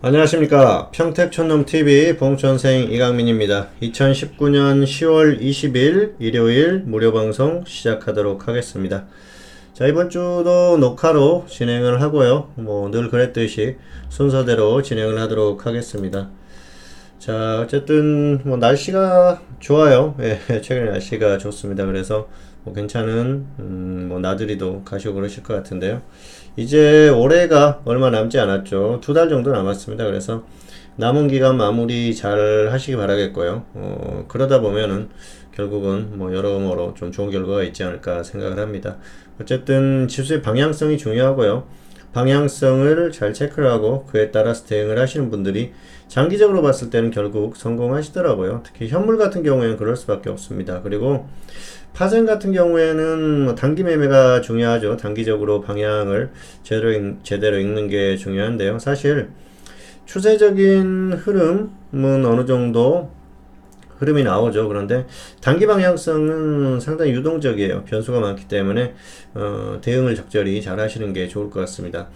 안녕하십니까. 평택촌놈TV 봉천생 이강민입니다. 2019년 10월 20일 일요일 무료방송 시작하도록 하겠습니다. 자, 이번 주도 녹화로 진행을 하고요. 늘 그랬듯이 순서대로 진행을 하도록 하겠습니다. 자, 어쨌든 날씨가 좋아요. 예, 최근에 날씨가 좋습니다. 그래서 괜찮은 나들이도 가시고 그러실 것 같은데요. 이제 올해가 얼마 남지 않았죠. 2달 정도 남았습니다. 그래서 남은 기간 마무리 잘 하시기 바라겠고요. 그러다 보면은 결국은 여러모로 좀 좋은 결과가 있지 않을까 생각을 합니다. 어쨌든 지수의 방향성이 중요하고요. 방향성을 잘 체크를 하고 그에 따라서 대응을 하시는 분들이 장기적으로 봤을 때는 결국 성공하시더라고요. 특히 현물 같은 경우에는 그럴 수밖에 없습니다. 그리고 파생 같은 경우에는 단기 매매가 중요하죠. 단기적으로 방향을 제대로 읽는 게 중요한데요. 사실 추세적인 흐름은 어느 정도 흐름이 나오죠. 그런데 단기 방향성은 상당히 유동적이에요. 변수가 많기 때문에 대응을 적절히 잘 하시는 게 좋을 것 같습니다.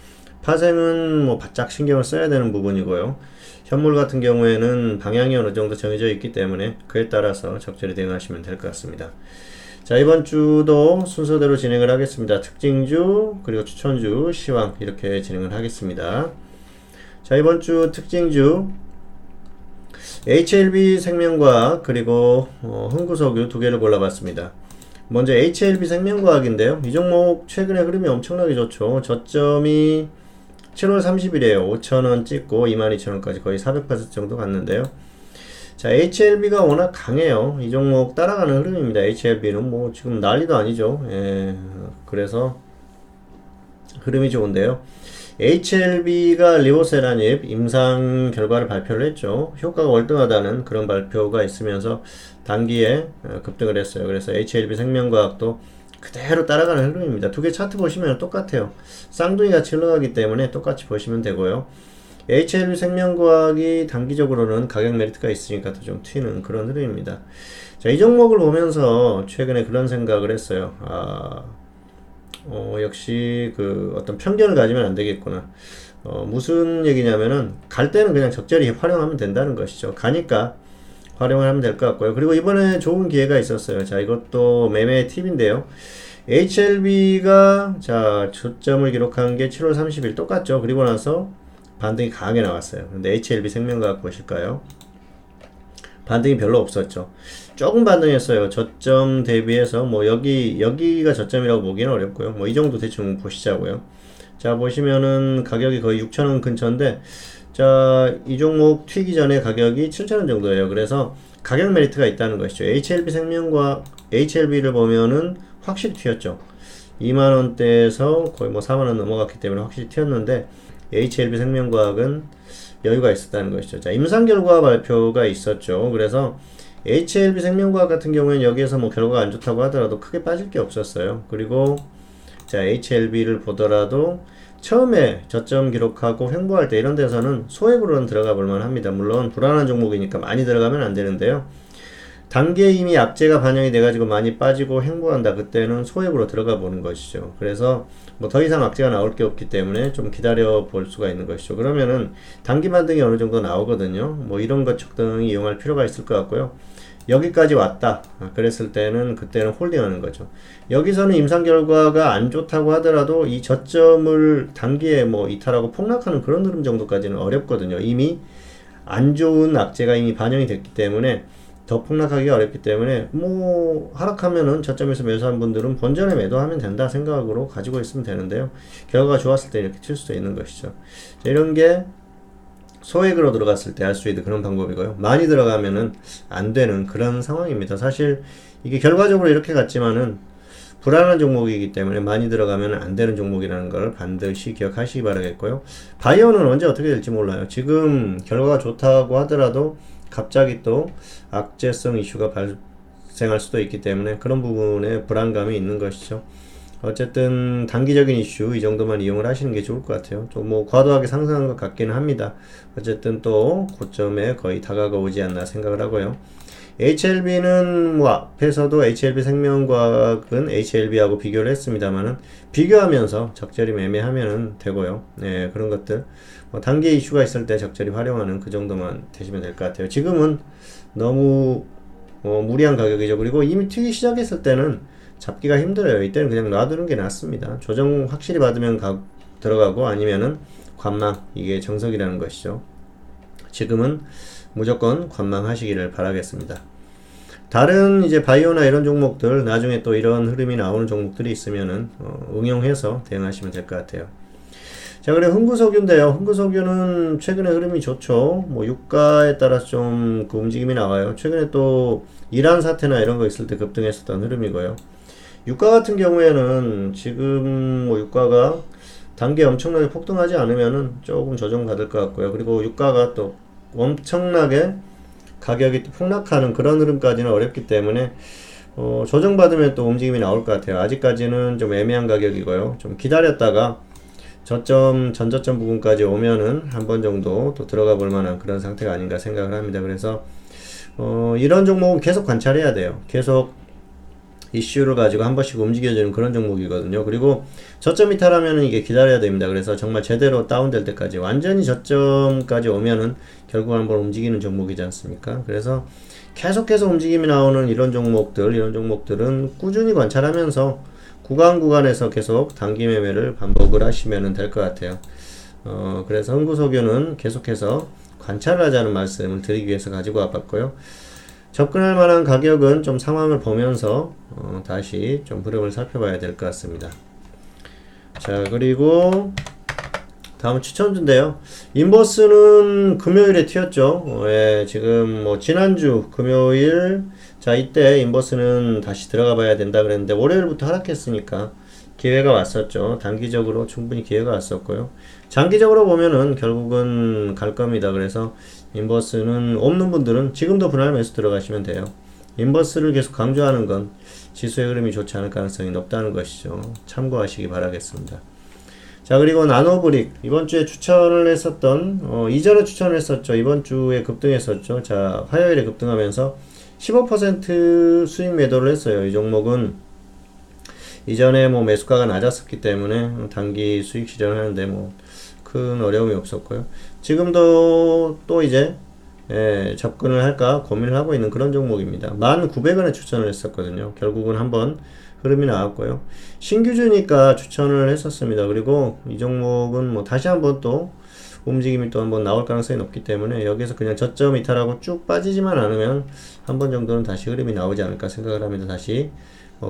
파생은 바짝 신경을 써야 되는 부분이고요. 현물 같은 경우에는 방향이 어느 정도 정해져 있기 때문에 그에 따라서 적절히 대응하시면 될 것 같습니다. 자, 이번 주도 순서대로 진행을 하겠습니다. 특징주, 그리고 추천주, 시황 이렇게 진행을 하겠습니다. 자, 이번 주 특징주 HLB 생명과학 그리고 흥구석유 두 개를 골라봤습니다. 먼저 HLB 생명과학인데요. 이 종목 최근에 흐름이 엄청나게 좋죠. 저점이 7월 30일에요. 5,000원 찍고 22,000원까지 거의 400% 정도 갔는데요. 자, HLB가 워낙 강해요. 이 종목 따라가는 흐름입니다. HLB는 지금 난리도 아니죠. 예, 그래서 흐름이 좋은데요. HLB가 리보세라닙 임상 결과를 발표를 했죠. 효과가 월등하다는 그런 발표가 있으면서 단기에 급등을 했어요. 그래서 HLB 생명과학도 그대로 따라가는 흐름입니다. 두 개 차트 보시면 똑같아요. 쌍둥이 같이 흘러가기 때문에 똑같이 보시면 되고요. HLB 생명과학이 단기적으로는 가격 메리트가 있으니까 더 좀 튀는 그런 흐름입니다. 자, 이 종목을 보면서 최근에 그런 생각을 했어요. 역시 어떤 편견을 가지면 안 되겠구나. 무슨 얘기냐면은 갈 때는 그냥 적절히 활용하면 된다는 것이죠. 가니까 활용을 하면 될 것 같고요. 그리고 이번에 좋은 기회가 있었어요. 자, 이것도 매매 팁인데요. HLB가 자, 저점을 기록한 게 7월 30일 똑같죠. 그리고 나서 반등이 강하게 나왔어요. 근데 HLB 생명과학 보실까요? 반등이 별로 없었죠. 조금 반등했어요. 저점 대비해서 여기가 저점이라고 보기는 어렵고요. 이 정도 대충 보시자고요. 자, 보시면은 가격이 거의 6,000원 근처인데 자, 이 종목 튀기 전에 가격이 7,000원 정도예요. 그래서 가격 메리트가 있다는 것이죠. HLB 생명과 HLB를 보면은 확실히 튀었죠. 2만원대에서 거의 4만원 넘어갔기 때문에 확실히 튀었는데 HLB 생명과학은 여유가 있었다는 것이죠. 자, 임상결과 발표가 있었죠. 그래서 HLB 생명과학 같은 경우에는 여기에서 결과가 안 좋다고 하더라도 크게 빠질 게 없었어요. 그리고 자, HLB를 보더라도 처음에 저점 기록하고 횡보할 때 이런 데서는 소액으로는 들어가 볼만 합니다. 물론 불안한 종목이니까 많이 들어가면 안 되는데요. 단기에 이미 악재가 반영이 돼가지고 많이 빠지고 횡보한다. 그때는 소액으로 들어가 보는 것이죠. 그래서 더 이상 악재가 나올 게 없기 때문에 좀 기다려 볼 수가 있는 것이죠. 그러면은 단기 반등이 어느 정도 나오거든요. 이런 것 적당히 이용할 필요가 있을 것 같고요. 여기까지 왔다. 그랬을 때는 그때는 홀딩하는 거죠. 여기서는 임상 결과가 안 좋다고 하더라도 이 저점을 단기에 이탈하고 폭락하는 그런 흐름 정도까지는 어렵거든요. 이미 안 좋은 악재가 이미 반영이 됐기 때문에 더 폭락하기가 어렵기 때문에 하락하면은 저점에서 매수한 분들은 본전에 매도하면 된다 생각으로 가지고 있으면 되는데요. 결과가 좋았을 때 이렇게 튈 수도 있는 것이죠. 자, 이런 게 소액으로 들어갔을 때 할 수 있는 그런 방법이고요. 많이 들어가면은 안 되는 그런 상황입니다. 사실 이게 결과적으로 이렇게 갔지만은 불안한 종목이기 때문에 많이 들어가면 안 되는 종목이라는 걸 반드시 기억하시기 바라겠고요. 바이오는 언제 어떻게 될지 몰라요. 지금 결과가 좋다고 하더라도 갑자기 또 악재성 이슈가 발생할 수도 있기 때문에 그런 부분에 불안감이 있는 것이죠. 어쨌든 단기적인 이슈 이 정도만 이용을 하시는 게 좋을 것 같아요. 좀 과도하게 상승한 것 같기는 합니다. 어쨌든 또 고점에 거의 다가가 오지 않나 생각을 하고요. HLB는 뭐 앞에서도 HLB 생명과학은 HLB하고 비교를 했습니다만은 비교하면서 적절히 매매하면 되고요. 네, 그런 것들 단기 이슈가 있을 때 적절히 활용하는 그 정도만 되시면 될 것 같아요. 지금은 너무 무리한 가격이죠. 그리고 이미 튀기 시작했을 때는 잡기가 힘들어요. 이때는 그냥 놔두는 게 낫습니다. 조정 확실히 받으면 들어가고 아니면은 관망, 이게 정석이라는 것이죠. 지금은 무조건 관망하시기를 바라겠습니다. 다른 이제 바이오나 이런 종목들 나중에 또 이런 흐름이 나오는 종목들이 있으면은 응용해서 대응하시면 될 것 같아요. 자, 그리고 흥구석유인데요. 흥구석유는 최근에 흐름이 좋죠. 뭐 유가에 따라서 좀 그 움직임이 나와요. 최근에 또 이란 사태나 이런 거 있을 때 급등했었던 흐름이고요. 유가 같은 경우에는 지금 뭐 유가가 단기 엄청나게 폭등하지 않으면은 조금 조정받을 것 같고요. 그리고 유가가 또 엄청나게 가격이 또 폭락하는 그런 흐름까지는 어렵기 때문에 조정받으면 또 움직임이 나올 것 같아요. 아직까지는 좀 애매한 가격이고요. 좀 기다렸다가 전저점 부분까지 오면은 한 번 정도 또 들어가 볼 만한 그런 상태가 아닌가 생각을 합니다. 그래서 이런 종목은 계속 관찰해야 돼요. 계속 이슈를 가지고 한 번씩 움직여주는 그런 종목이거든요. 그리고 저점 이탈하면은 이게 기다려야 됩니다. 그래서 정말 제대로 다운될 때까지 완전히 저점까지 오면은 결국 한번 움직이는 종목이지 않습니까? 그래서 계속해서 움직임이 나오는 이런 종목들은 꾸준히 관찰하면서 구간에서 계속 단기 매매를 반복을 하시면 될 것 같아요. 그래서 흥구석유는 계속해서 관찰을 하자는 말씀을 드리기 위해서 가지고 와봤고요. 접근할 만한 가격은 좀 상황을 보면서 다시 좀 흐름을 살펴봐야 될 것 같습니다. 자, 그리고 다음 추천주인데요. 인버스는 금요일에 튀었죠. 예, 지금 뭐 지난주 금요일 자 이때 인버스는 다시 들어가 봐야 된다 그랬는데 월요일부터 하락했으니까 기회가 왔었죠. 단기적으로 충분히 기회가 왔었고요. 장기적으로 보면은 결국은 갈 겁니다. 그래서 인버스는 없는 분들은 지금도 분할 매수 들어가시면 돼요. 인버스를 계속 강조하는 건 지수의 흐름이 좋지 않을 가능성이 높다는 것이죠. 참고하시기 바라겠습니다. 자, 그리고 나노브릭 이번 주에 추천을 했었던 이전에 추천을 했었죠. 이번 주에 급등했었죠. 자, 화요일에 급등하면서 15% 수익 매도를 했어요. 이 종목은 이전에 뭐 매수가가 낮았었기 때문에 단기 수익 실현을 하는데 뭐 큰 어려움이 없었고요. 지금도 또 이제 접근을 할까 고민을 하고 있는 그런 종목입니다. 1,900원에 추천을 했었거든요. 결국은 한번 흐름이 나왔고요. 신규주니까 추천을 했었습니다. 그리고 이 종목은 뭐 다시 한번 또 움직임이 또 한번 나올 가능성이 높기 때문에 여기서 그냥 저점 이탈하고 쭉 빠지지만 않으면 한 번 정도는 다시 흐름이 나오지 않을까 생각을 합니다. 다시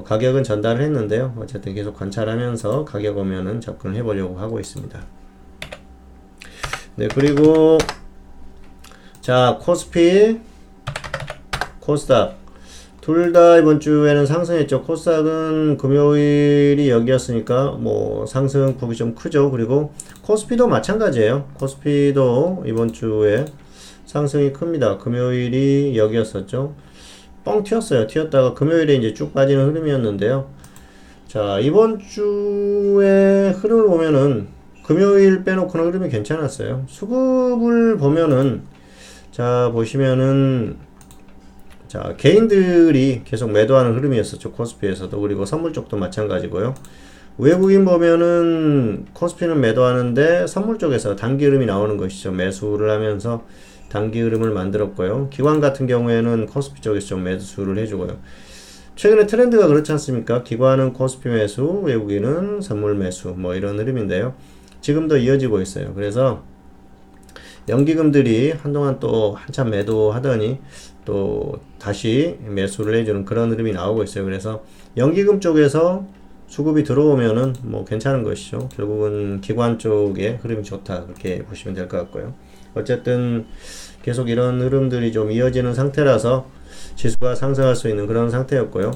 가격은 전달을 했는데요. 어쨌든 계속 관찰하면서 가격 오면은 접근을 해보려고 하고 있습니다. 네, 그리고 자, 코스피, 코스닥 둘 다 이번 주에는 상승했죠. 코스닥은 금요일이 여기였으니까 뭐 상승폭이 좀 크죠. 그리고 코스피도 마찬가지예요. 코스피도 이번 주에 상승이 큽니다. 금요일이 여기였었죠. 뻥 튀었어요. 튀었다가 금요일에 이제 쭉 빠지는 흐름이었는데요. 자, 이번 주에 흐름을 보면은 금요일 빼놓고는 흐름이 괜찮았어요. 수급을 보면은 자, 보시면은 자, 개인들이 계속 매도하는 흐름이었었죠. 코스피에서도. 그리고 선물 쪽도 마찬가지고요. 외국인 보면은 코스피는 매도하는데 선물 쪽에서 단기 흐름이 나오는 것이죠. 매수를 하면서 단기 흐름을 만들었고요. 기관 같은 경우에는 코스피 쪽에서 좀 매수를 해주고요. 최근에 트렌드가 그렇지 않습니까? 기관은 코스피 매수, 외국인은 선물 매수, 뭐 이런 흐름인데요. 지금도 이어지고 있어요. 그래서 연기금들이 한동안 또 한참 매도하더니 또 다시 매수를 해주는 그런 흐름이 나오고 있어요. 그래서 연기금 쪽에서 수급이 들어오면은 뭐 괜찮은 것이죠. 결국은 기관 쪽의 흐름이 좋다. 그렇게 보시면 될 것 같고요. 어쨌든 계속 이런 흐름들이 좀 이어지는 상태라서 지수가 상승할 수 있는 그런 상태였고요.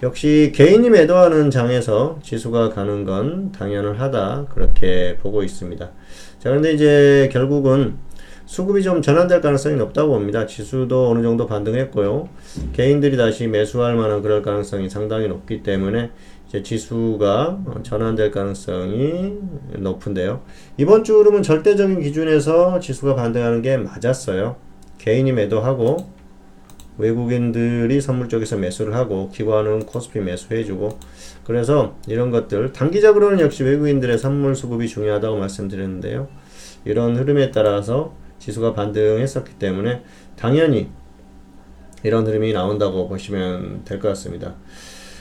역시 개인이 매도하는 장에서 지수가 가는 건 당연하다. 그렇게 보고 있습니다. 자, 근데 이제 결국은 수급이 좀 전환될 가능성이 높다고 봅니다. 지수도 어느 정도 반등했고요. 개인들이 다시 매수할 만한 그럴 가능성이 상당히 높기 때문에 이제 지수가 전환될 가능성이 높은데요. 이번 주 흐름은 절대적인 기준에서 지수가 반등하는 게 맞았어요. 개인이 매도하고 외국인들이 선물 쪽에서 매수를 하고 기관은 코스피 매수해주고, 그래서 이런 것들 단기적으로는 역시 외국인들의 선물 수급이 중요하다고 말씀드렸는데요. 이런 흐름에 따라서 지수가 반등했었기 때문에 당연히 이런 흐름이 나온다고 보시면 될 것 같습니다.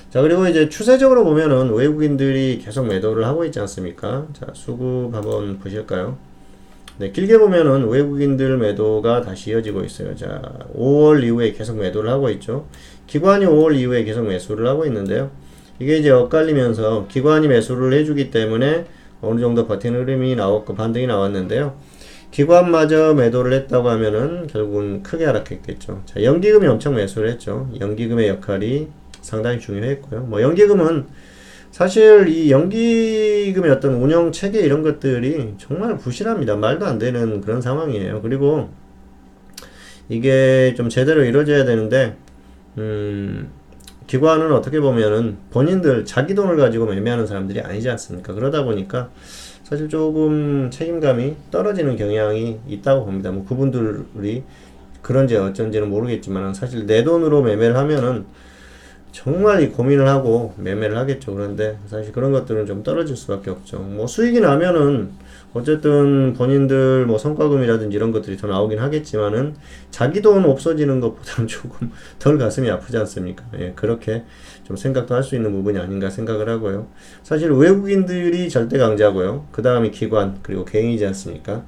자, 그리고 이제 추세적으로 보면은 외국인들이 계속 매도를 하고 있지 않습니까? 자, 수급 한번 보실까요? 네, 길게 보면은 외국인들 매도가 다시 이어지고 있어요. 자, 5월 이후에 계속 매도를 하고 있죠. 기관이 5월 이후에 계속 매수를 하고 있는데요. 이게 이제 엇갈리면서 기관이 매수를 해주기 때문에 어느 정도 버티는 흐름이 나왔고 반등이 나왔는데요. 기관마저 매도를 했다고 하면은 결국은 크게 하락했겠죠. 자, 연기금이 엄청 매수를 했죠. 연기금의 역할이 상당히 중요했고요. 뭐 연기금은 사실 이 연기금의 어떤 운영 체계 이런 것들이 정말 부실합니다. 말도 안 되는 그런 상황이에요. 그리고 이게 좀 제대로 이루어져야 되는데 기관은 어떻게 보면은 본인들 자기 돈을 가지고 매매하는 사람들이 아니지 않습니까? 그러다 보니까 사실 조금 책임감이 떨어지는 경향이 있다고 봅니다. 뭐 그분들이 그런지 어쩐지는 모르겠지만 사실 내 돈으로 매매를 하면은 정말 이 고민을 하고 매매를 하겠죠. 그런데 사실 그런 것들은 좀 떨어질 수밖에 없죠. 뭐 수익이 나면은 어쨌든 본인들 뭐 성과금이라든지 이런 것들이 더 나오긴 하겠지만은 자기 돈 없어지는 것보다는 조금 덜 가슴이 아프지 않습니까? 예, 그렇게 좀 생각도 할 수 있는 부분이 아닌가 생각을 하고요. 사실 외국인들이 절대 강자고요. 그 다음에 기관 그리고 개인이지 않습니까?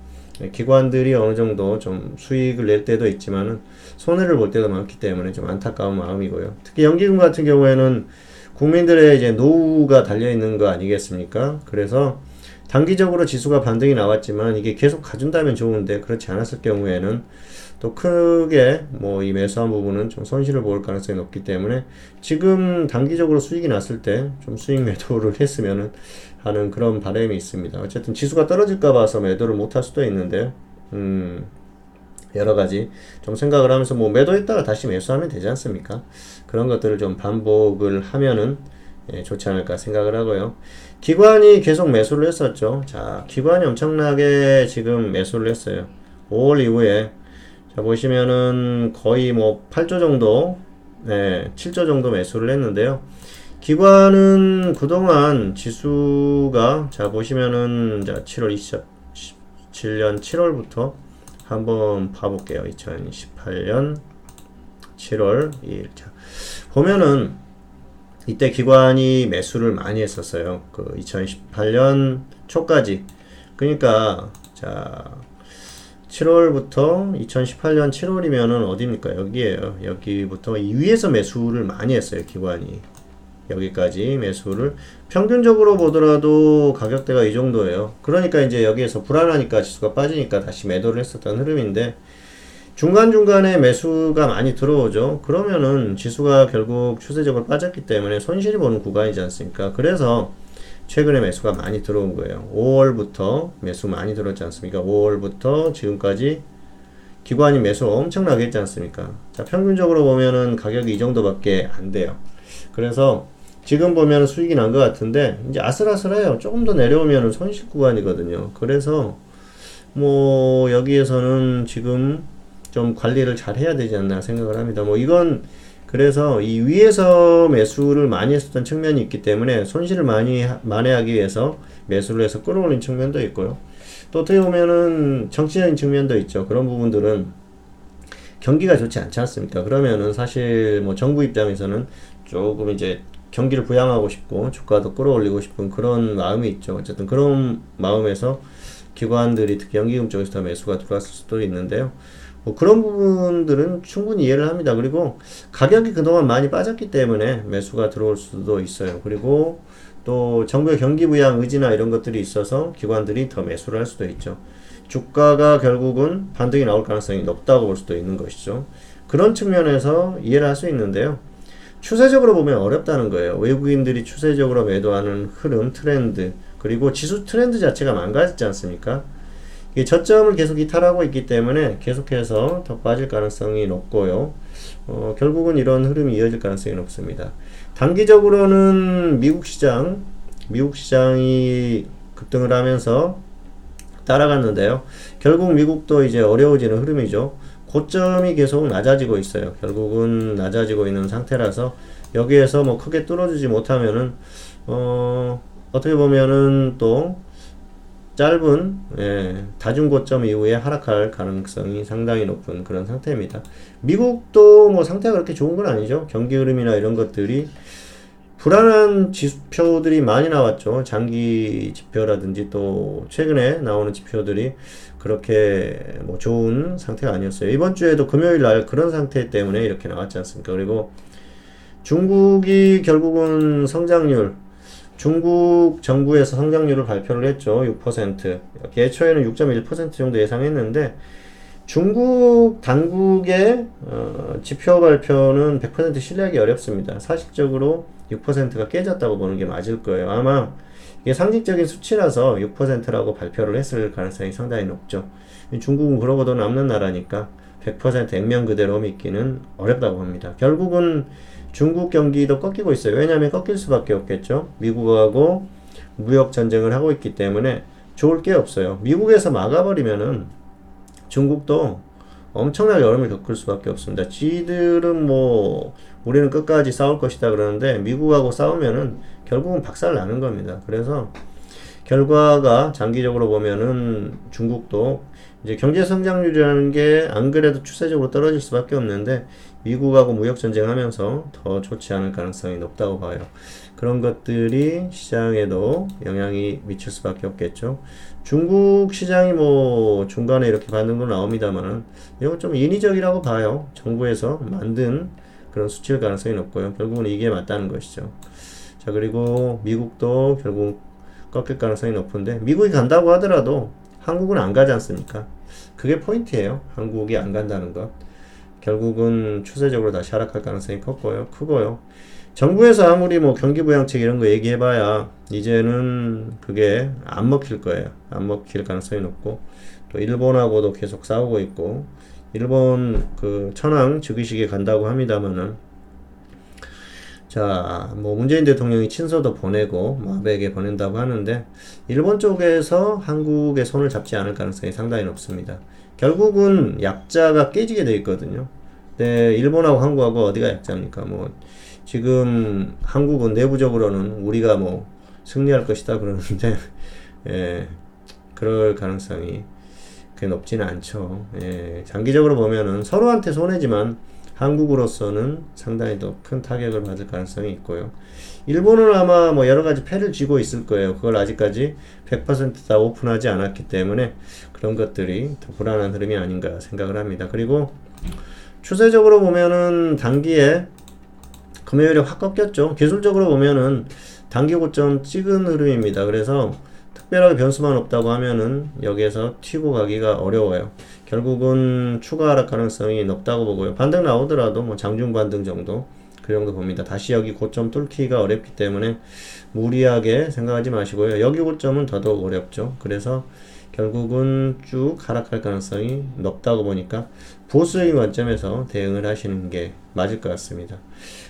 기관들이 어느 정도 좀 수익을 낼 때도 있지만은 손해를 볼 때도 많기 때문에 좀 안타까운 마음이고요. 특히 연기금 같은 경우에는 국민들의 이제 노후가 달려 있는 거 아니겠습니까? 그래서 단기적으로 지수가 반등이 나왔지만 이게 계속 가준다면 좋은데 그렇지 않았을 경우에는 또 크게 뭐 이 매수한 부분은 좀 손실을 볼 가능성이 높기 때문에 지금 단기적으로 수익이 났을 때 좀 수익 매도를 했으면은 하는 그런 바람이 있습니다. 어쨌든 지수가 떨어질까 봐서 매도를 못 할 수도 있는데 여러 가지 좀 생각을 하면서 뭐 매도했다가 다시 매수하면 되지 않습니까? 그런 것들을 좀 반복을 하면은 좋지 않을까 생각을 하고요. 기관이 계속 매수를 했었죠. 자, 기관이 엄청나게 지금 매수를 했어요. 5월 이후에 자 보시면은 거의 뭐 8조 정도, 네, 7조 정도 매수를 했는데요. 기관은 그동안 지수가 자 보시면은 자 7월 2017년 7월부터 한번 봐볼게요. 2018년 7월 2일 자 보면은 이때 기관이 매수를 많이 했었어요. 그 2018년 초까지. 그러니까 자 7월부터 2018년 7월이면은 어디입니까? 여기에요. 여기부터 이 위에서 매수를 많이 했어요. 기관이. 여기까지 매수를 평균적으로 보더라도 가격대가 이 정도예요. 그러니까 이제 여기에서 불안하니까 지수가 빠지니까 다시 매도를 했었던 흐름인데 중간중간에 매수가 많이 들어오죠. 그러면은 지수가 결국 추세적으로 빠졌기 때문에 손실이 보는 구간이지 않습니까? 그래서 최근에 매수가 많이 들어온 거예요. 5월부터 매수 많이 들었지 않습니까? 5월부터 지금까지 기관이 매수 엄청나게 했지 않습니까? 자, 평균적으로 보면은 가격이 이 정도밖에 안 돼요. 그래서 지금 보면 수익이 난 것 같은데 이제 아슬아슬해요. 조금 더 내려오면 손실 구간이거든요. 그래서 뭐 여기에서는 지금 좀 관리를 잘 해야 되지 않나 생각을 합니다. 뭐 이건 그래서 이 위에서 매수를 많이 했었던 측면이 있기 때문에 손실을 많이 만회하기 위해서 매수를 해서 끌어올린 측면도 있고요. 또 어떻게 보면은 정치적인 측면도 있죠. 그런 부분들은 경기가 좋지 않지 않습니까? 그러면은 사실 뭐 정부 입장에서는 조금 이제 경기를 부양하고 싶고 주가도 끌어올리고 싶은 그런 마음이 있죠. 어쨌든 그런 마음에서 기관들이 특히 연기금 쪽에서 더 매수가 들어왔을 수도 있는데요. 뭐 그런 부분들은 충분히 이해를 합니다. 그리고 가격이 그동안 많이 빠졌기 때문에 매수가 들어올 수도 있어요. 그리고 또 정부의 경기 부양 의지나 이런 것들이 있어서 기관들이 더 매수를 할 수도 있죠. 주가가 결국은 반등이 나올 가능성이 높다고 볼 수도 있는 것이죠. 그런 측면에서 이해를 할 수 있는데요. 추세적으로 보면 어렵다는 거예요. 외국인들이 추세적으로 매도하는 흐름, 트렌드, 그리고 지수 트렌드 자체가 망가졌지 않습니까? 이 저점을 계속 이탈하고 있기 때문에 계속해서 더 빠질 가능성이 높고요. 결국은 이런 흐름이 이어질 가능성이 높습니다. 단기적으로는 미국 시장이 급등을 하면서 따라갔는데요. 결국 미국도 이제 어려워지는 흐름이죠. 고점이 계속 낮아지고 있어요. 결국은 낮아지고 있는 상태라서 여기에서 뭐 크게 뚫어주지 못하면은 어떻게 보면은 또 짧은 다중고점 이후에 하락할 가능성이 상당히 높은 그런 상태입니다. 미국도 뭐 상태가 그렇게 좋은 건 아니죠. 경기 흐름이나 이런 것들이 불안한 지표들이 많이 나왔죠. 장기 지표라든지 또 최근에 나오는 지표들이 그렇게 뭐 좋은 상태가 아니었어요. 이번 주에도 금요일 날 그런 상태 때문에 이렇게 나왔지 않습니까? 그리고 중국이 결국은 성장률, 중국 정부에서 성장률을 발표를 했죠. 6%. 예초에는 6.1% 정도 예상했는데 중국 당국의 지표 발표는 100% 신뢰하기 어렵습니다. 사실적으로 6%가 깨졌다고 보는 게 맞을 거예요. 아마 이게 상징적인 수치라서 6%라고 발표를 했을 가능성이 상당히 높죠. 중국은 그러고도 남는 나라니까 100% 액면 그대로 믿기는 어렵다고 합니다. 결국은 중국 경기도 꺾이고 있어요. 왜냐하면 꺾일 수밖에 없겠죠. 미국하고 무역 전쟁을 하고 있기 때문에 좋을 게 없어요. 미국에서 막아버리면은 중국도 엄청나게 어려움을 겪을 수밖에 없습니다. 지들은 뭐 우리는 끝까지 싸울 것이다 그러는데 미국하고 싸우면은 결국은 박살 나는 겁니다. 그래서 결과가 장기적으로 보면은 중국도 이제 경제 성장률이라는 게 안 그래도 추세적으로 떨어질 수밖에 없는데 미국하고 무역 전쟁하면서 더 좋지 않을 가능성이 높다고 봐요. 그런 것들이 시장에도 영향이 미칠 수밖에 없겠죠. 중국 시장이 뭐 중간에 이렇게 반등도 나옵니다만 이건 좀 인위적이라고 봐요. 정부에서 만든 그런 수치일 가능성이 높고요. 결국은 이게 맞다는 것이죠. 자, 그리고 미국도 결국 꺾일 가능성이 높은데 미국이 간다고 하더라도 한국은 안 가지 않습니까? 그게 포인트예요. 한국이 안 간다는 것. 결국은 추세적으로 다시 하락할 가능성이 크고요. 정부에서 아무리 뭐 경기부양책 이런 거 얘기해봐야 이제는 그게 안 먹힐 거예요. 안 먹힐 가능성이 높고 또 일본하고도 계속 싸우고 있고 일본 그 천황 즉위식에 간다고 합니다만은 자, 뭐 문재인 대통령이 친서도 보내고 마베에게 보낸다고 하는데 일본 쪽에서 한국의 손을 잡지 않을 가능성이 상당히 높습니다. 결국은 약자가 깨지게 돼 있거든요. 근데 일본하고 한국하고 어디가 약자입니까? 뭐 지금 한국은 내부적으로는 우리가 뭐 승리할 것이다 그러는데 예, 그럴 가능성이 그렇게 높지는 않죠. 예, 장기적으로 보면은 서로한테 손해지만 한국으로서는 상당히 더 큰 타격을 받을 가능성이 있고요. 일본은 아마 뭐 여러 가지 패를 쥐고 있을 거예요. 그걸 아직까지 100% 다 오픈하지 않았기 때문에 그런 것들이 더 불안한 흐름이 아닌가 생각을 합니다. 그리고 추세적으로 보면은 단기에 금요일에 확 꺾였죠. 기술적으로 보면은 단기 고점 찍은 흐름입니다. 그래서 특별하게 변수만 없다고 하면은 여기에서 튀고 가기가 어려워요. 결국은 추가 하락 가능성이 높다고 보고요. 반등 나오더라도 뭐 장중 반등 정도 그 정도 봅니다. 다시 여기 고점 뚫기가 어렵기 때문에 무리하게 생각하지 마시고요. 여기 고점은 더더욱 어렵죠. 그래서 결국은 쭉 하락할 가능성이 높다고 보니까 보수적인 관점에서 대응을 하시는 게 맞을 것 같습니다.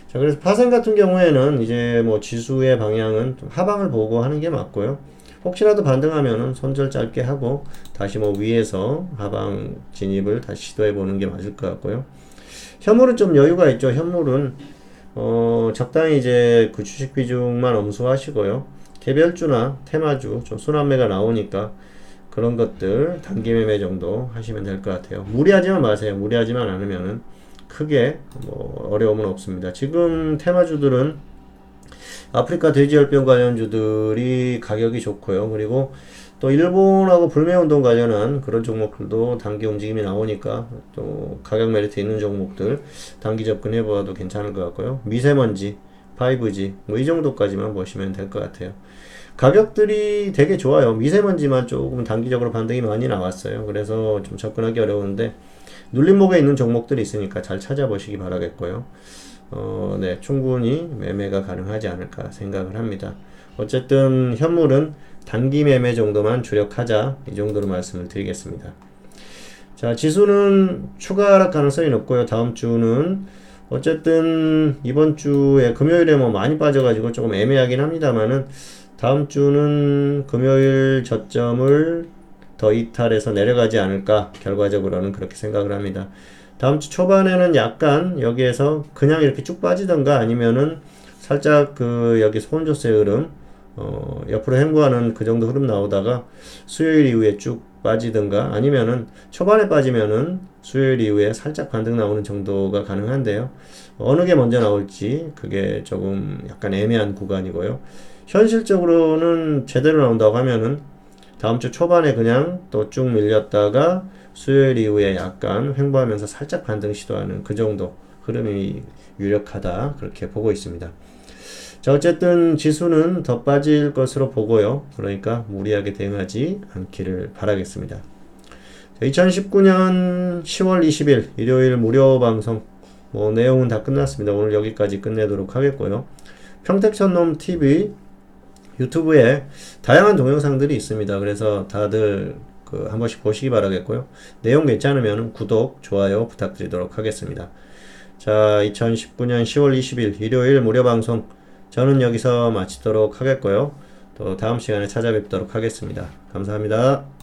자, 그래서 파생 같은 경우에는 이제 뭐 지수의 방향은 좀 하방을 보고 하는 게 맞고요. 혹시라도 반등하면은 손절 짧게 하고 다시 뭐 위에서 하방 진입을 다시 시도해 보는 게 맞을 것 같고요. 현물은 좀 여유가 있죠. 현물은 적당히 이제 그 주식 비중만 엄수하시고요. 개별주나 테마주 좀 순환매가 나오니까 그런 것들 단기 매매 정도 하시면 될 것 같아요. 무리하지만 마세요. 무리하지만 않으면은 크게 뭐 어려움은 없습니다. 지금 테마주들은 아프리카 돼지열병 관련주들이 가격이 좋고요. 그리고 또 일본하고 불매운동 관련한 그런 종목들도 단기 움직임이 나오니까 또 가격 메리트 있는 종목들 단기 접근해봐도 괜찮을 것 같고요. 미세먼지, 5G 뭐 이 정도까지만 보시면 될 것 같아요. 가격들이 되게 좋아요. 미세먼지만 조금 단기적으로 반등이 많이 나왔어요. 그래서 좀 접근하기 어려운데 눌림목에 있는 종목들이 있으니까 잘 찾아보시기 바라겠고요. 네, 충분히 매매가 가능하지 않을까 생각을 합니다. 어쨌든 현물은 단기 매매 정도만 주력하자 이 정도로 말씀을 드리겠습니다. 자, 지수는 추가 하락 가능성이 높고요. 다음 주는 어쨌든 이번 주에 금요일에 뭐 많이 빠져가지고 조금 애매하긴 합니다만은 다음 주는 금요일 저점을 더 이탈해서 내려가지 않을까, 결과적으로는 그렇게 생각을 합니다. 다음 주 초반에는 약간 여기에서 그냥 이렇게 쭉 빠지던가 아니면은 살짝 여기 손조세 흐름, 옆으로 횡보하는 그 정도 흐름 나오다가 수요일 이후에 쭉 빠지든가 아니면은 초반에 빠지면은 수요일 이후에 살짝 반등 나오는 정도가 가능한데요. 어느 게 먼저 나올지 그게 조금 약간 애매한 구간이고요. 현실적으로는 제대로 나온다고 하면은 다음 주 초반에 그냥 또 쭉 밀렸다가 수요일 이후에 약간 횡보하면서 살짝 반등 시도하는 그 정도 흐름이 유력하다, 그렇게 보고 있습니다. 자, 어쨌든 지수는 더 빠질 것으로 보고요. 그러니까 무리하게 대응하지 않기를 바라겠습니다. 2019년 10월 20일 일요일 무료 방송, 내용은 다 끝났습니다. 오늘 여기까지 끝내도록 하겠고요. 평택천놈 TV 유튜브에 다양한 동영상들이 있습니다. 그래서 다들 한 번씩 보시기 바라겠고요. 내용 괜찮으면 구독, 좋아요 부탁드리도록 하겠습니다. 자, 2019년 10월 20일 일요일 무료 방송, 저는 여기서 마치도록 하겠고요. 또 다음 시간에 찾아뵙도록 하겠습니다. 감사합니다.